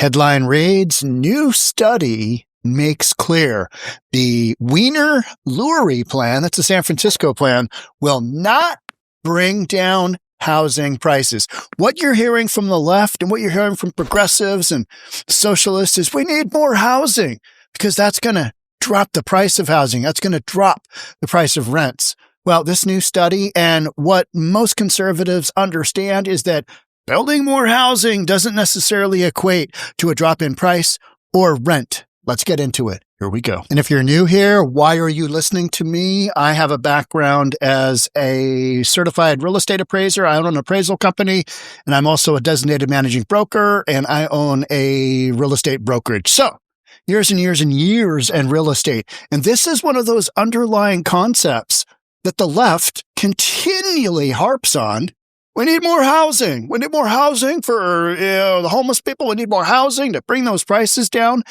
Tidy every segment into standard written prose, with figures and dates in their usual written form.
Headline reads, new study makes clear the 𝗪𝗧𝗪𝗧𝗪 plan, that's the San Francisco plan, will not bring down housing prices. What you're hearing from the left and what you're hearing from progressives and socialists is we need more housing because that's going to drop the price of housing. That's going to drop the price of rents. Well, this new study and what most conservatives understand is that building more housing doesn't necessarily equate to a drop in price or rent. Let's get into it. Here we go. And if you're new here, why are you listening to me? I have a background as a certified real estate appraiser. I own an appraisal company, and I'm also a designated managing broker, and I own a real estate brokerage. So years and years and years in real estate. And this is one of those underlying concepts that the left continually harps on. We need more housing. We need more housing for the homeless people. We need more housing to bring those prices down.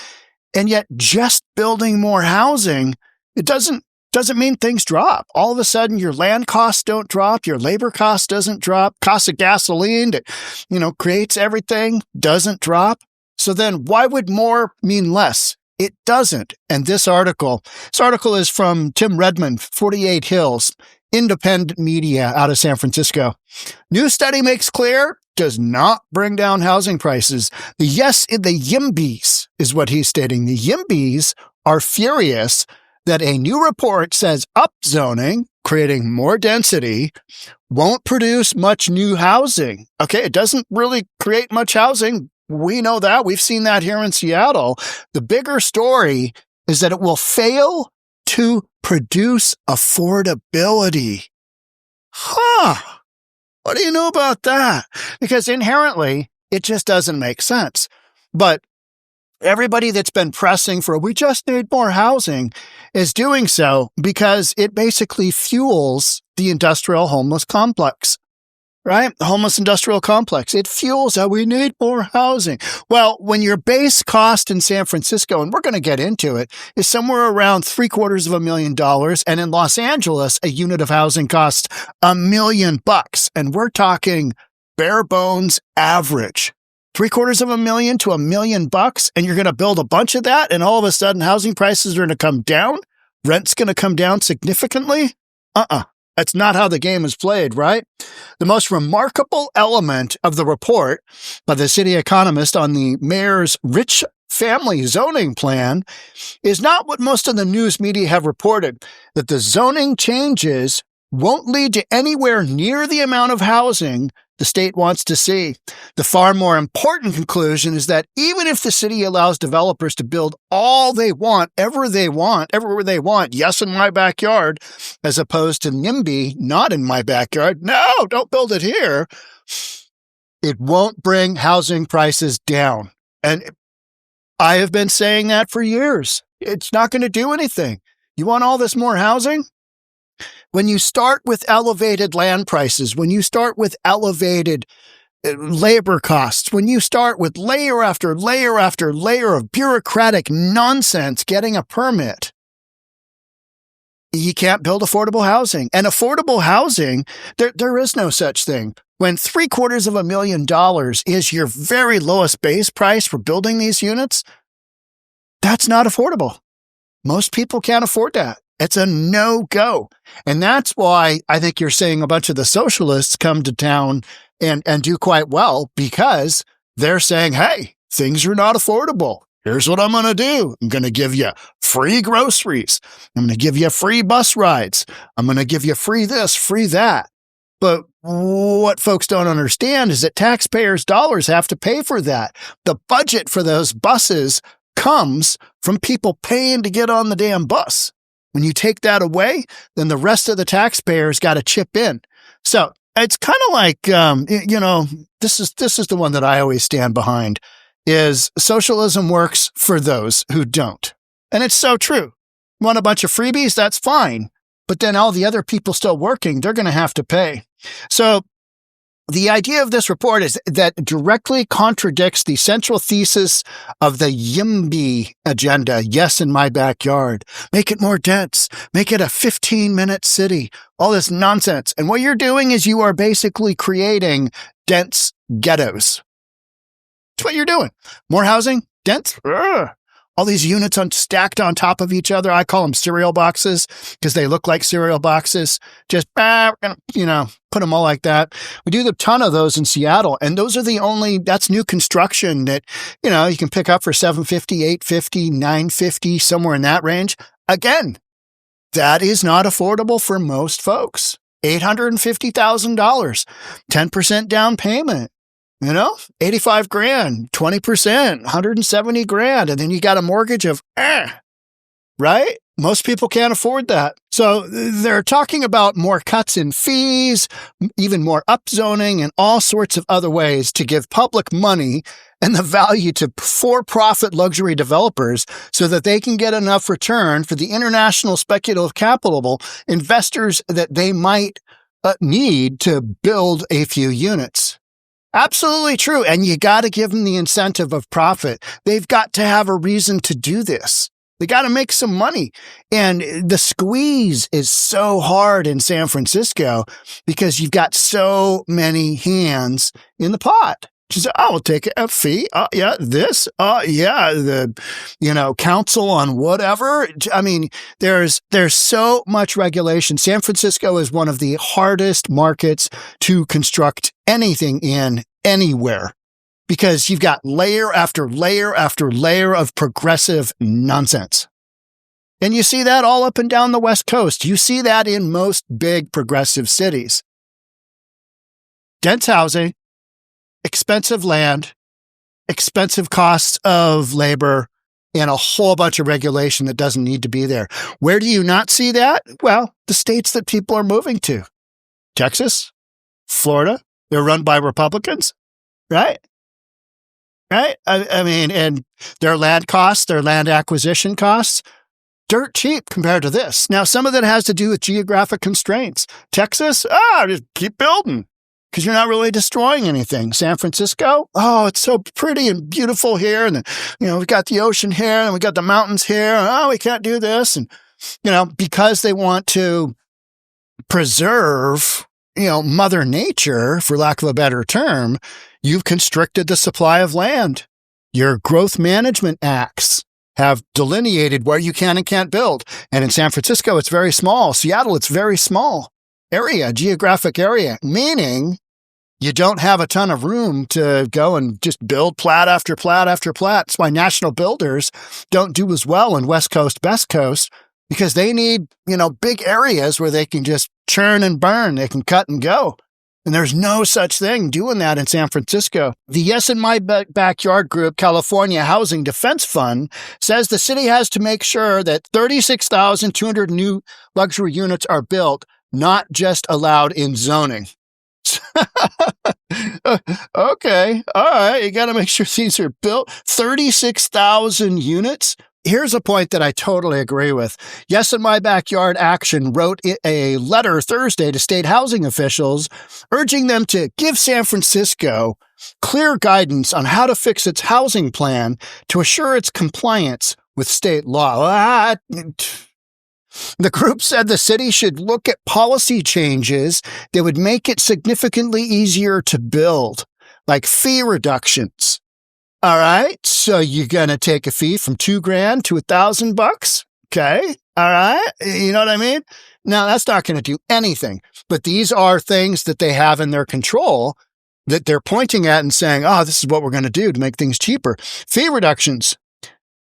And yet just building more housing, it doesn't mean things drop. All of a sudden, your land costs don't drop. Your labor cost doesn't drop. Cost of gasoline that, creates everything doesn't drop. So then why would more mean less? It doesn't. And this article is from Tim Redmond, 48 Hills, independent media out of San Francisco. New study makes clear does not bring down housing prices. The YIMBYs is what he's stating. The YIMBYs are furious that a new report says upzoning, creating more density, won't produce much new housing. Okay, it doesn't really create much housing. We know that. We've seen that here in Seattle. The bigger story is that it will fail to produce affordability. What do you know about that? Because inherently, it just doesn't make sense. But everybody that's been pressing for, we just need more housing, is doing so because it basically fuels the industrial homeless complex. Right? The homeless industrial complex. It fuels how we need more housing. Well, when your base cost in San Francisco, and we're going to get into it, is somewhere around $750,000. And in Los Angeles, a unit of housing costs $1 million. And we're talking bare bones average. $750,000 to $1 million. And you're going to build a bunch of that. And all of a sudden, housing prices are going to come down. Rent's going to come down significantly. That's not how the game is played, right? The most remarkable element of the report by the city economist on the mayor's rich family zoning plan is not what most of the news media have reported, that the zoning changes won't lead to anywhere near the amount of housing the state wants to see. The far more important conclusion is that even if the city allows developers to build all they want, everywhere they want, yes, in my backyard, as opposed to NIMBY, not in my backyard, no, don't build it here, it won't bring housing prices down. And I have been saying that for years. It's not going to do anything. You want all this more housing? When you start with elevated land prices, when you start with elevated labor costs, when you start with layer after layer after layer of bureaucratic nonsense getting a permit, you can't build affordable housing. And affordable housing, there is no such thing. When $750,000 is your very lowest base price for building these units, that's not affordable. Most people can't afford that. It's a no-go. And that's why I think you're seeing a bunch of the socialists come to town and do quite well, because they're saying, hey, things are not affordable. Here's what I'm going to do. I'm going to give you free groceries. I'm going to give you free bus rides. I'm going to give you free this, free that. But what folks don't understand is that taxpayers' dollars have to pay for that. The budget for those buses comes from people paying to get on the damn bus. When you take that away, then the rest of the taxpayers got to chip in. So it's kind of like, this is the one that I always stand behind, is socialism works for those who don't. And it's so true. Want a bunch of freebies? That's fine. But then all the other people still working, they're going to have to pay. So the idea of this report is that directly contradicts the central thesis of the YIMBY agenda. Yes, in my backyard. Make it more dense. Make it a 15-minute city. All this nonsense. And what you're doing is you are basically creating dense ghettos. That's what you're doing. More housing, dense. All these units stacked on top of each other. I call them cereal boxes because they look like cereal boxes. Just, put them all like that. We do a ton of those in Seattle, and those are that's new construction that, you can pick up for $750, $850, $950, somewhere in that range. Again, that is not affordable for most folks. $850,000, 10% down payment. $85,000, 20%, $170,000, and then you got a mortgage of, right? Most people can't afford that. So they're talking about more cuts in fees, even more upzoning, and all sorts of other ways to give public money and the value to for-profit luxury developers so that they can get enough return for the international speculative capital investors that they might need to build a few units. Absolutely true. And you got to give them the incentive of profit. They've got to have a reason to do this. They got to make some money. And the squeeze is so hard in San Francisco because you've got so many hands in the pot. She said, we'll take a fee. The council on whatever. I mean, there's so much regulation. San Francisco is one of the hardest markets to construct anything in anywhere because you've got layer after layer after layer of progressive nonsense. And you see that all up and down the West Coast. You see that in most big progressive cities. Dense housing, expensive land, expensive costs of labor, and a whole bunch of regulation that doesn't need to be there. Where do you not see that? Well, the states that people are moving to. Texas, Florida, they're run by Republicans, right? Right? I mean, and their land costs, their land acquisition costs, dirt cheap compared to this. Now, some of that has to do with geographic constraints. Texas, just keep building. Because you're not really destroying anything. San Francisco, it's so pretty and beautiful here. And, we've got the ocean here and we got the mountains here. We can't do this. And, because they want to preserve, Mother Nature, for lack of a better term, you've constricted the supply of land. Your growth management acts have delineated where you can and can't build. And in San Francisco, it's very small. Seattle, it's very small geographic area, meaning you don't have a ton of room to go and just build plat after plat after plat. That's why national builders don't do as well in West Coast, Best Coast, because they need, big areas where they can just churn and burn. They can cut and go. And there's no such thing doing that in San Francisco. The Yes in My Backyard group, California Housing Defense Fund, says the city has to make sure that 36,200 new luxury units are built, not just allowed in zoning. Okay. All right. You got to make sure these are built. 36,000 units. Here's a point that I totally agree with. Yes in My Backyard Action wrote a letter Thursday to state housing officials urging them to give San Francisco clear guidance on how to fix its housing plan to assure its compliance with state law. The group said the city should look at policy changes that would make it significantly easier to build, like fee reductions. All right, so you're going to take a fee from $2,000 to $1,000? Okay, all right, you know what I mean? Now, that's not going to do anything, but these are things that they have in their control that they're pointing at and saying, this is what we're going to do to make things cheaper. Fee reductions,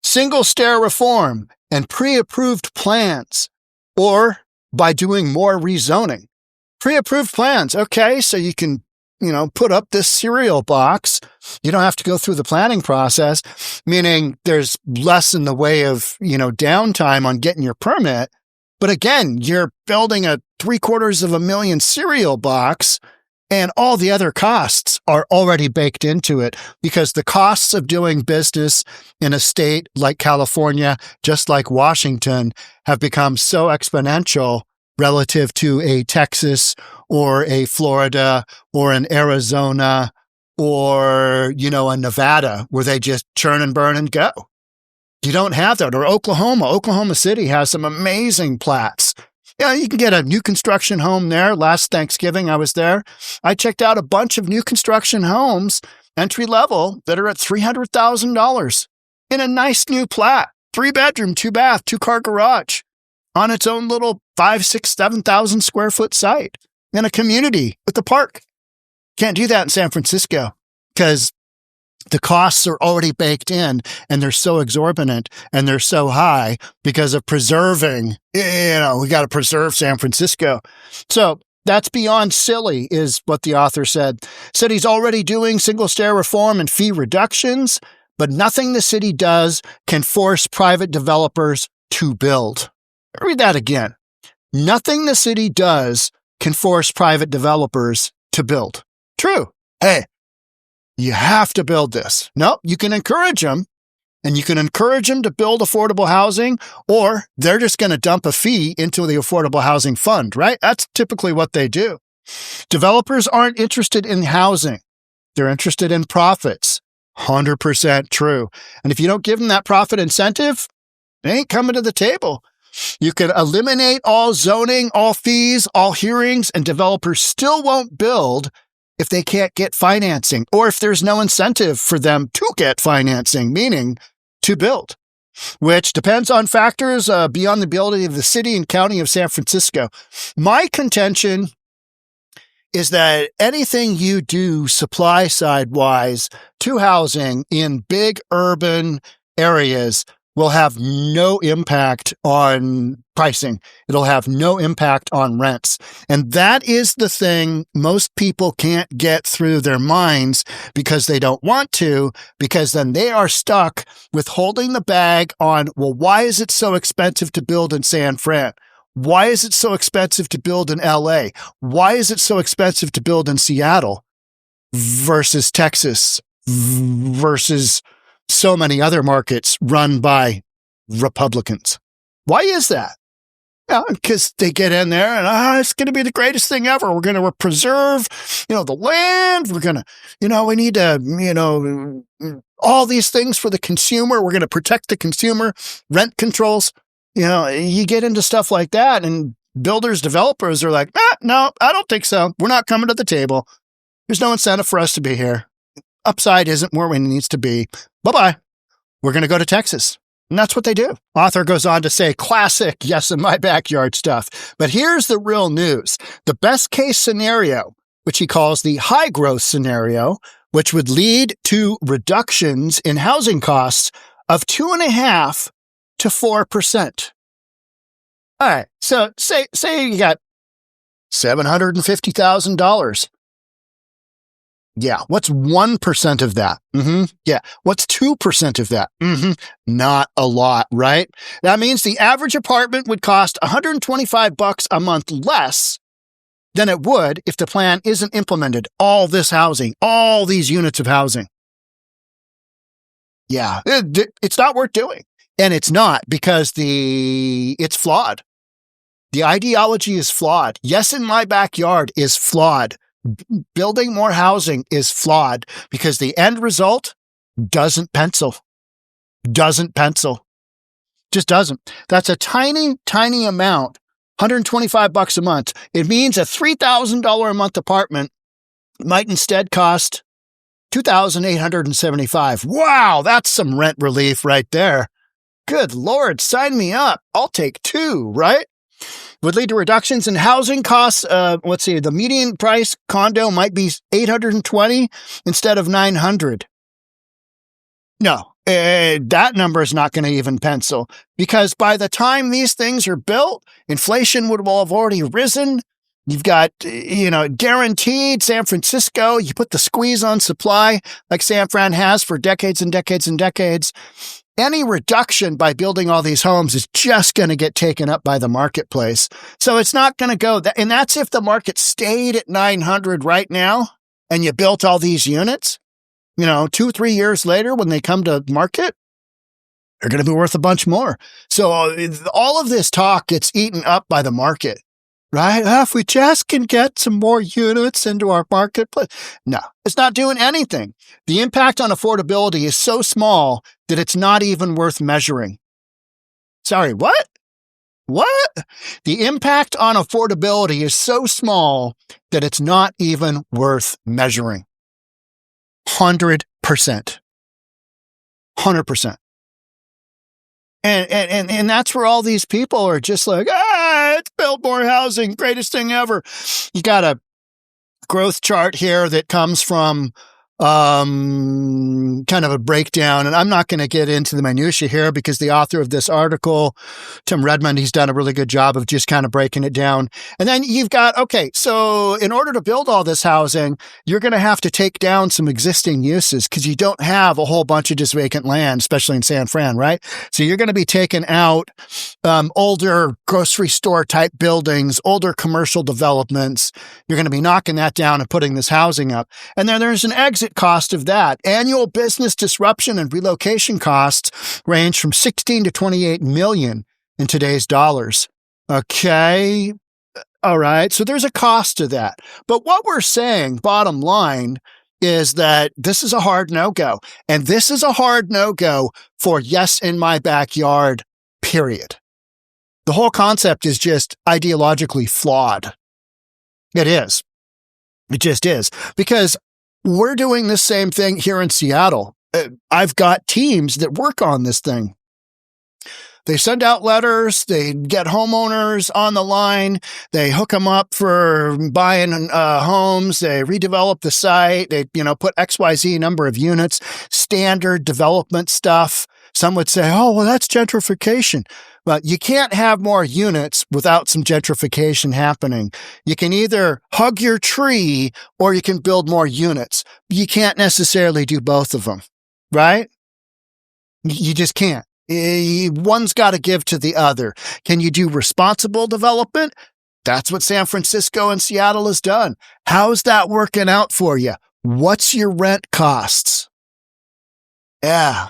single-stair reform, and pre-approved plans, or by doing more rezoning. Pre-approved plans, okay, so you can, put up this cereal box. You don't have to go through the planning process, meaning there's less in the way of, downtime on getting your permit. But again, you're building a $750,000 cereal box, and all the other costs are already baked into it because the costs of doing business in a state like California, just like Washington, have become so exponential relative to a Texas or a Florida or an Arizona or, a Nevada where they just churn and burn and go. You don't have that. Or Oklahoma. Oklahoma City has some amazing plats. You can get a new construction home there. Last Thanksgiving, I was there. I checked out a bunch of new construction homes entry level that are at $300,000 in a nice new plat, 3-bedroom, 2-bath, 2-car garage on its own little 5, 6, 7,000 square foot site in a community with the park. Can't do that in San Francisco because the costs are already baked in and they're so exorbitant and they're so high because of preserving, we got to preserve San Francisco. So that's beyond silly is what the author said. Said he's already doing single stair reform and fee reductions, but nothing the city does can force private developers to build. Read that again. Nothing the city does can force private developers to build. True. Hey, you have to build this. No, you can encourage them, and you can encourage them to build affordable housing, or they're just going to dump a fee into the affordable housing fund, right? That's typically what they do. Developers aren't interested in housing. They're interested in profits. 100% true. And if you don't give them that profit incentive, they ain't coming to the table. You can eliminate all zoning, all fees, all hearings, and developers still won't build if they can't get financing, or if there's no incentive for them to get financing, meaning to build, which depends on factors beyond the ability of the city and county of San Francisco. My contention is that anything you do supply side wise to housing in big urban areas will have no impact on pricing. It'll have no impact on rents. And that is the thing most people can't get through their minds because they don't want to, because then they are stuck with holding the bag on, well, why is it so expensive to build in San Fran? Why is it so expensive to build in LA? Why is it so expensive to build in Seattle versus Texas versus so many other markets run by Republicans? Why is that? Because they get in there and it's going to be the greatest thing ever. We're going to preserve, the land. We're going to, we need to, all these things for the consumer. We're going to protect the consumer. Rent controls. You get into stuff like that, and builders, developers are like, no, I don't think so. We're not coming to the table. There's no incentive for us to be here. Upside isn't where it needs to be. Bye-bye. We're going to go to Texas. And that's what they do. Author goes on to say, classic, yes, in my backyard stuff. But here's the real news. The best case scenario, which he calls the high growth scenario, which would lead to reductions in housing costs of 2.5% to 4%. All right. So say you got $750,000. Yeah. What's 1% of that? Yeah. What's 2% of that? Not a lot, right? That means the average apartment would cost $125 a month less than it would if the plan isn't implemented. All this housing, all these units of housing. Yeah. It's not worth doing. And it's not because it's flawed. The ideology is flawed. Yes, in my backyard is flawed. Building more housing is flawed because the end result doesn't pencil. Just doesn't. That's a tiny, tiny amount. $125 a month. It means a $3,000 a month apartment might instead cost $2,875. Wow, that's some rent relief right there. Good Lord, sign me up. I'll take 2, right? Would lead to reductions in housing costs. Let's see, the median price condo might be $820 instead of $900. No, that number is not going to even pencil because by the time these things are built, inflation would have already risen. You've got, guaranteed San Francisco. You put the squeeze on supply like San Fran has for decades and decades and decades. Any reduction by building all these homes is just going to get taken up by the marketplace. So it's not going to go. And that's if the market stayed at 900 right now and you built all these units. 2-3 years later when they come to market, they're going to be worth a bunch more. So all of this talk gets eaten up by the market. Right? If we just can get some more units into our marketplace. No, it's not doing anything. The impact on affordability is so small that it's not even worth measuring. Sorry, what? What? The impact on affordability is so small that it's not even worth measuring. 100%. 100%. And that's where all these people are just like, it's build more housing, greatest thing ever. You got a growth chart here that comes from kind of a breakdown, and I'm not going to get into the minutia here because the author of this article, Tim Redmond, he's done a really good job of just kind of breaking it down. And then you've got, okay, so in order to build all this housing, you're going to have to take down some existing uses because you don't have a whole bunch of just vacant land, especially in San Fran, right? So you're going to be taking out older grocery store type buildings, older commercial developments. You're going to be knocking that down and putting this housing up. And then there's an exit cost of that. Annual business disruption and relocation costs range from 16 to 28 million in today's dollars. Okay. All right. So there's a cost to that. But what we're saying, bottom line, is that this is a hard no-go. And this is a hard no-go for yes in my backyard, period. The whole concept is just ideologically flawed. It is. It just is. Because we're doing the same thing here in Seattle. I've got teams that work on this thing. They send out letters. They get homeowners on the line. They hook them up for buying homes. They redevelop the site. They, put XYZ number of units, standard development stuff. Some would say, oh, well, that's gentrification. But you can't have more units without some gentrification happening. You can either hug your tree or you can build more units. You can't necessarily do both of them, right? You just can't. One's got to give to the other. Can you do responsible development? That's what San Francisco and Seattle has done. How's that working out for you? What's your rent costs? Yeah.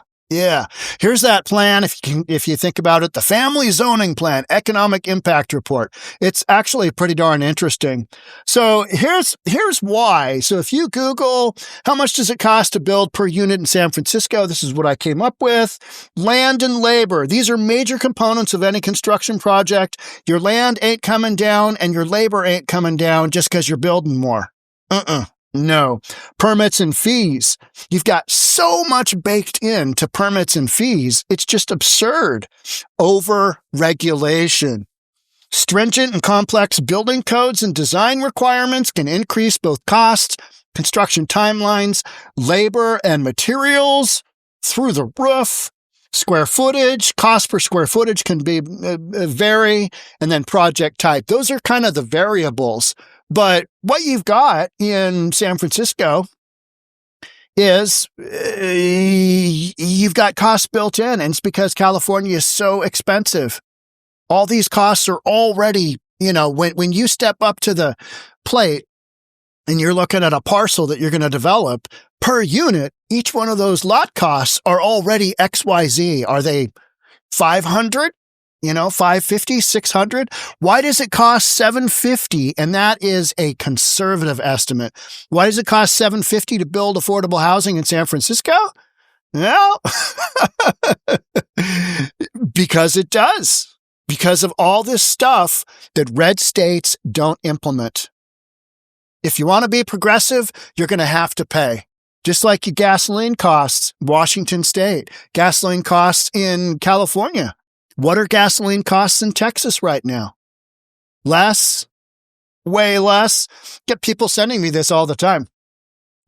Here's that plan. If you think about it, the family zoning plan, economic impact report. It's actually pretty darn interesting. So here's why. So if you Google how much does it cost to build per unit in San Francisco, this is what I came up with. Land and labor. These are major components of any construction project. Your land ain't coming down and your labor ain't coming down just because you're building more. No. Permits and fees. You've got so much baked into permits and fees, it's just absurd. Over-regulation. Stringent and complex building codes and design requirements can increase both costs, construction timelines, labor and materials through the roof. Square footage, cost per square footage can vary, and then project type. Those are kind of the variables. But what you've got in San Francisco is you've got costs built in, and it's because California is so expensive. All these costs are already, when you step up to the plate and you're looking at a parcel that you're going to develop, per unit, each one of those lot costs are already XYZ. Are they 500? 550, 600. Why does it cost $750? And that is a conservative estimate. Why does it cost $750 to build affordable housing in San Francisco? Well, because it does. Because of all this stuff that red states don't implement. If you want to be progressive, you're going to have to pay. Just like your gasoline costs, Washington State, gasoline costs in California. What are gasoline costs in Texas right now? Less, way less. Get people sending me this all the time.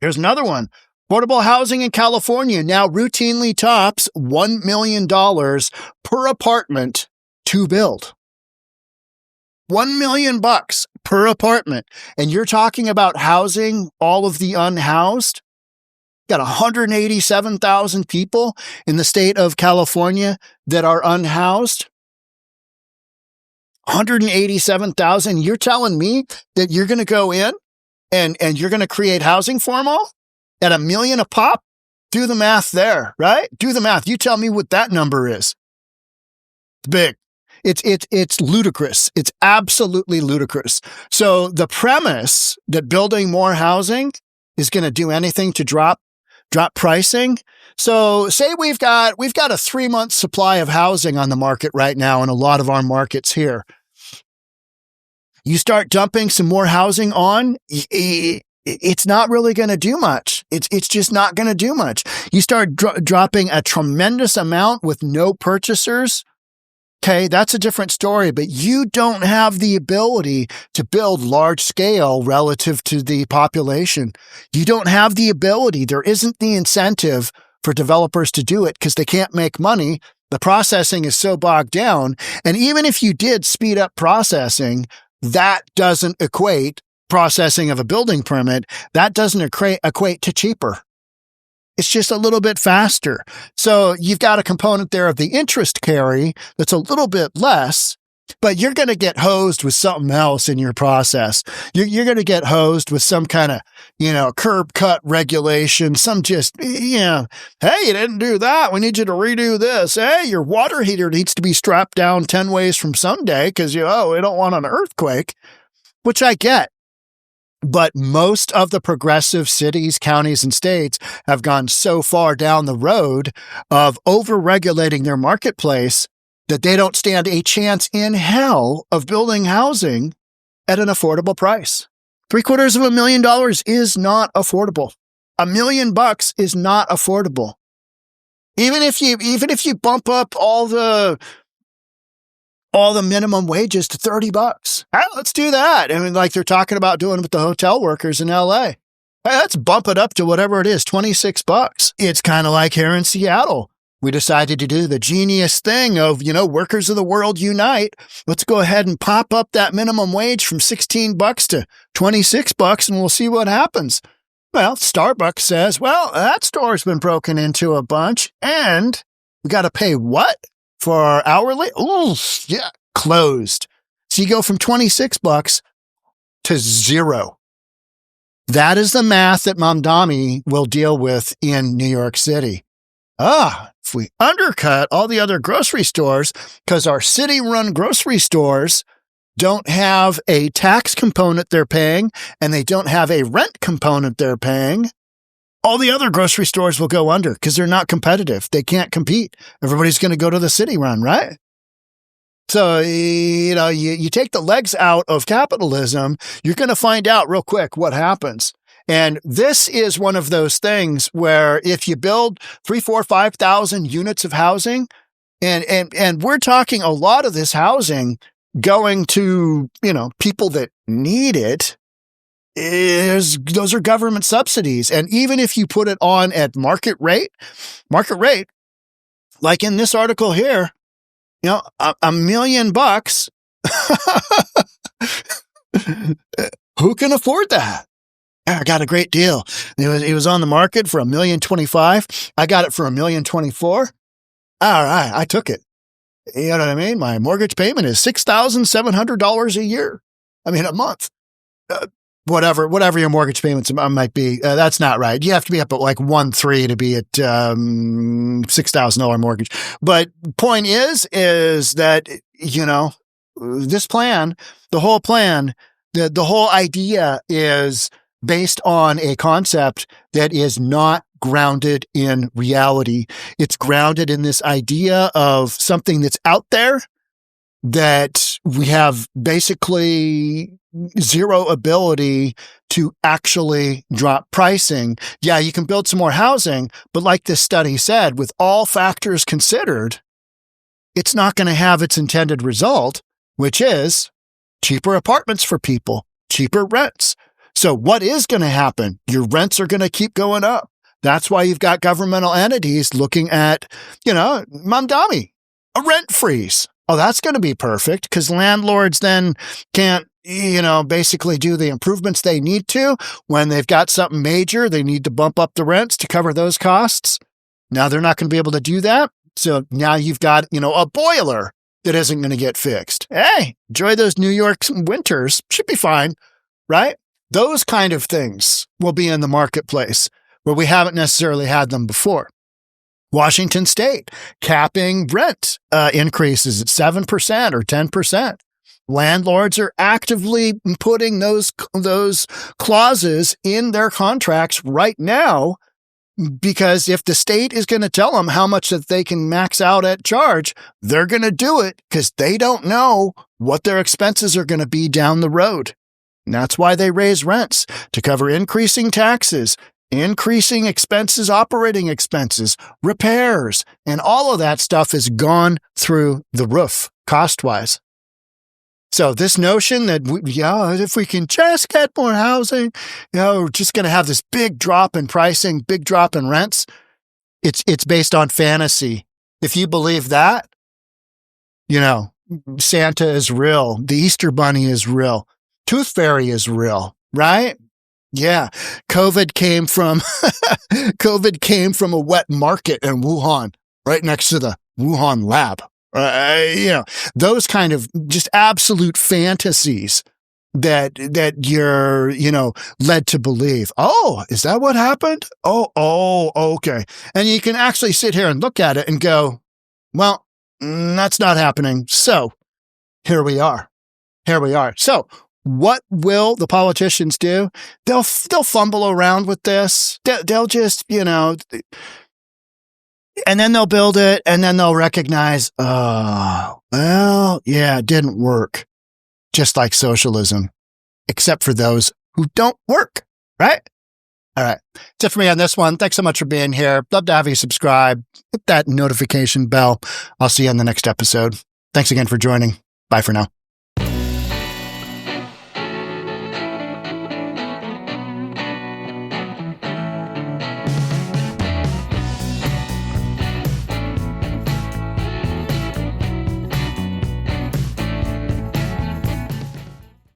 Here's another one. Affordable housing in California now routinely tops $1 million per apartment to build. $1 million per apartment. And you're talking about housing all of the unhoused? Got 187,000 people in the state of California that are unhoused. 187,000. You're telling me that you're going to go in and you're going to create housing for them all at $1 million a pop? Do the math there, right? Do the math. You tell me what that number is. It's big. It's ludicrous. It's absolutely ludicrous. So the premise that building more housing is going to do anything to drop pricing. So say we've got a 3-month supply of housing on the market right now in a lot of our markets here. You start dumping some more housing on, it's not really going to do much. It's just not going to do much. You start dropping a tremendous amount with no purchasers. Okay, that's a different story, but you don't have the ability to build large scale relative to the population. You don't have the ability. There isn't the incentive for developers to do it because they can't make money. The processing is so bogged down. And even if you did speed up processing, that doesn't equate processing of a building permit. That doesn't equate to cheaper. It's just a little bit faster. So you've got a component there of the interest carry that's a little bit less, but you're going to get hosed with something else in your process. You're going to get hosed with some kind of, curb cut regulation, some just, hey, you didn't do that. We need you to redo this. Hey, your water heater needs to be strapped down 10 ways from Sunday because, we don't want an earthquake, which I get. But most of the progressive cities, counties, and states have gone so far down the road of over-regulating their marketplace that they don't stand a chance in hell of building housing at an affordable price. $750,000 is not affordable. $1 million is not affordable. Even if you bump up all the minimum wages to $30. Hey, let's do that. I mean, like they're talking about doing with the hotel workers in LA. Hey, let's bump it up to whatever it is, $26. It's kind of like here in Seattle. We decided to do the genius thing of, workers of the world unite. Let's go ahead and pop up that minimum wage from $16 to $26 and we'll see what happens. Well, Starbucks says, that store's been broken into a bunch and we got to pay what? For hourly? Ooh, yeah, closed. So you go from $26 to $0. That is the math that Mamdani will deal with in New York City. If we undercut all the other grocery stores, because our city-run grocery stores don't have a tax component they're paying, and they don't have a rent component they're paying, all the other grocery stores will go under because they're not competitive. They can't compete. Everybody's going to go to the city run, right? So, you take the legs out of capitalism, you're going to find out real quick what happens. And this is one of those things where if you build 3,000, 4,000, 5,000 units of housing, and we're talking a lot of this housing going to, people that need it, those are government subsidies. And even if you put it on at market rate, like in this article here, $1 million, who can afford that? I got a great deal. It was on the market for $1,025,000. I got it for $1,024,000. All right, I took it. You know what I mean? My mortgage payment is $6,700 a year. I mean, a month. Whatever your mortgage payments might be, that's not right. You have to be up at like 1.3 to be at $6,000 mortgage. But point is that this plan, the whole plan, the whole idea is based on a concept that is not grounded in reality. It's grounded in this idea of something that's out there that we have basically zero ability to actually drop pricing. Yeah, you can build some more housing, but like this study said, with all factors considered, it's not going to have its intended result, which is cheaper apartments for people, cheaper rents. So what is going to happen? Your rents are going to keep going up. That's why you've got governmental entities looking at, Mamdani, a rent freeze. Oh, that's going to be perfect because landlords then can't, basically do the improvements they need to. When they've got something major, they need to bump up the rents to cover those costs. Now they're not going to be able to do that. So now you've got, a boiler that isn't going to get fixed. Hey, enjoy those New York winters. Should be fine, right? Those kind of things will be in the marketplace where we haven't necessarily had them before. Washington State capping rent increases at 7% or 10%. Landlords are actively putting those clauses in their contracts right now because if the state is going to tell them how much that they can max out at charge, they're going to do it because they don't know what their expenses are going to be down the road. And that's why they raise rents, to cover increasing taxes, increasing expenses, operating expenses, repairs, and all of that stuff has gone through the roof cost-wise. So this notion that, if we can just get more housing, we're just going to have this big drop in pricing, big drop in rents, it's based on fantasy. If you believe that, Santa is real, the Easter Bunny is real, Tooth Fairy is real, right? Yeah, COVID came from a wet market in Wuhan, right next to the Wuhan lab. Those kind of just absolute fantasies that you're, led to believe. Oh, is that what happened? Oh, okay. And you can actually sit here and look at it and go, well, that's not happening. So here we are. So what will the politicians do? They'll fumble around with this. They'll just, and then they'll build it, and then they'll recognize, it didn't work. Just like socialism, except for those who don't work, right? All right. That's it for me on this one. Thanks so much for being here. Love to have you subscribe. Hit that notification bell. I'll see you on the next episode. Thanks again for joining. Bye for now.